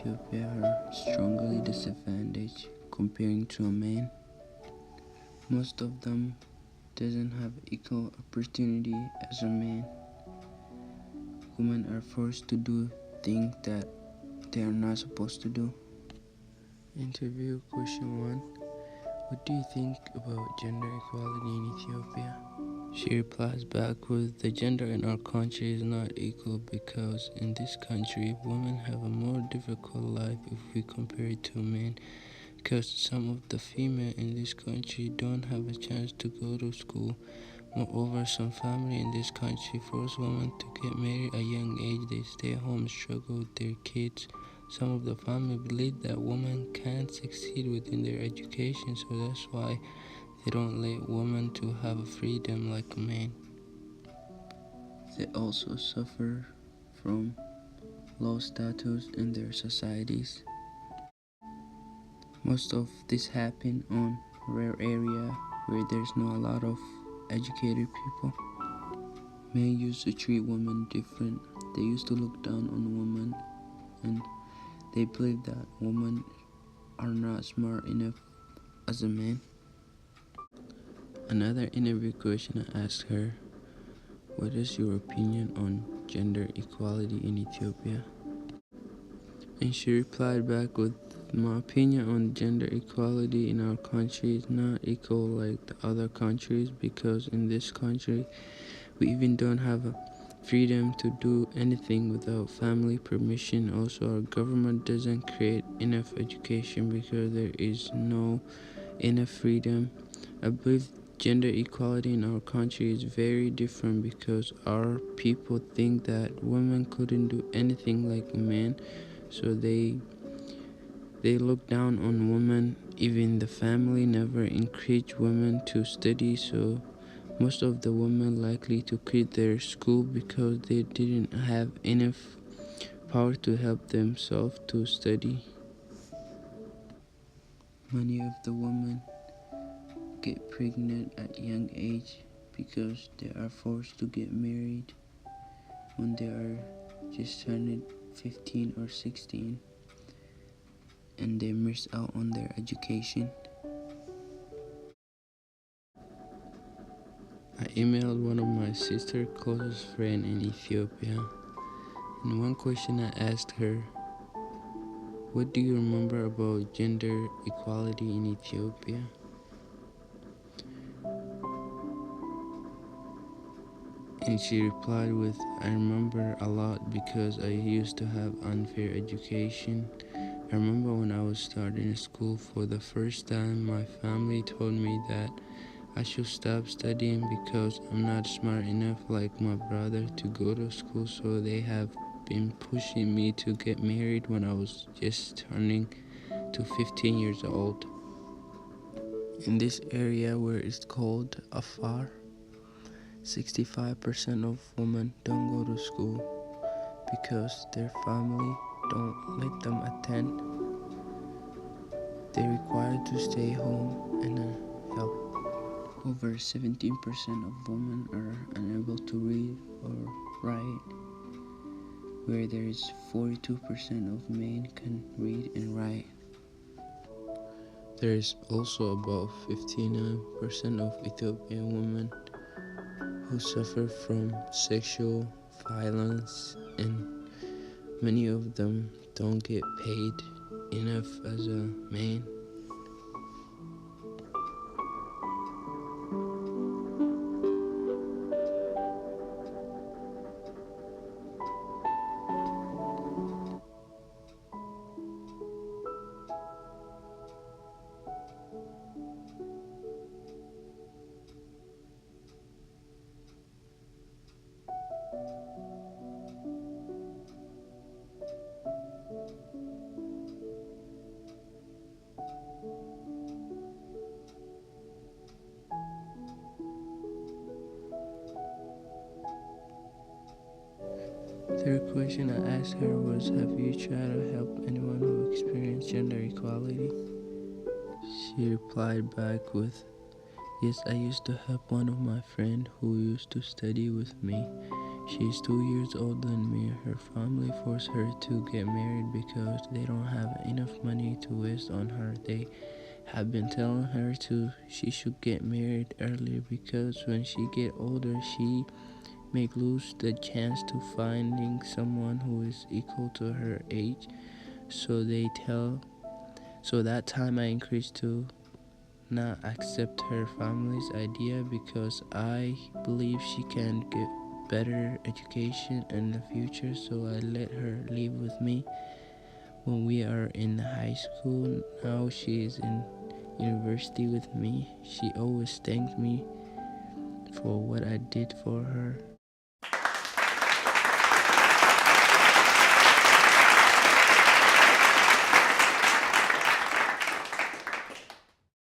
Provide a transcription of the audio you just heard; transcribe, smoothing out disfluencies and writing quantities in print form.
Ethiopia are strongly disadvantaged comparing to a man. Most of them doesn't have equal opportunity as a man. Women are forced to do things that they are not supposed to do. Interview question 1. What do you think about gender equality in Ethiopia? She replies back with, the gender in our country is not equal because in this country women have a more difficult life if we compare it to men, because some of the female in this country don't have a chance to go to school. Moreover, some family in this country force women to get married at a young age. They stay home, struggle with their kids. Some of the family believe that women can't succeed within their education, so that's why they don't let women to have a freedom like a man. They also suffer from low status in their societies. Most of this happen on rare area where there's not a lot of educated people. Men used to treat women different. They used to look down on women, and they believe that women are not smart enough as a man. Another interview question I asked her, what is your opinion on gender equality in Ethiopia? And she replied back with, my opinion on gender equality in our country is not equal like the other countries, because in this country we even don't have a freedom to do anything without family permission. Also, our government doesn't create enough education because there is no enough freedom. I believe gender equality in our country is very different because our people think that women couldn't do anything like men, so they look down on women. Even the family never encourage women to study, so most of the women likely to quit their school because they didn't have enough power to help themselves to study. Many of the women get pregnant at young age because they are forced to get married when they are just turned 15 or 16, and they miss out on their education. I emailed one of my sister's closest friend in Ethiopia, and one question I asked her, what do you remember about gender equality in Ethiopia? And she replied with, I remember a lot because I used to have unfair education. I remember when I was starting school for the first time, my family told me that I should stop studying because I'm not smart enough like my brother to go to school, so they have been pushing me to get married when I was just turning to 15 years old. In this area where it's called Afar, 65% of women don't go to school because their family don't let them attend. They're required to stay home and help. Over 17% of women are unable to read or write, where there is 42% of men can read and write. There is also about 59% of Ethiopian women who suffer from sexual violence, and many of them don't get paid enough as a man. Third question I asked her was, have you tried to help anyone who experienced gender equality? She replied back with, yes, I used to help one of my friends who used to study with me. She's 2 years older than me. Her family forced her to get married because they don't have enough money to waste on her. They have been telling her she should get married earlier because when she get older she may lose the chance to finding someone who is equal to her age. So that time I increased to not accept her family's idea because I believe she can get better education in the future, so I let her live with me when we are in high school. Now she is in university with me. She always thanks me for what I did for her.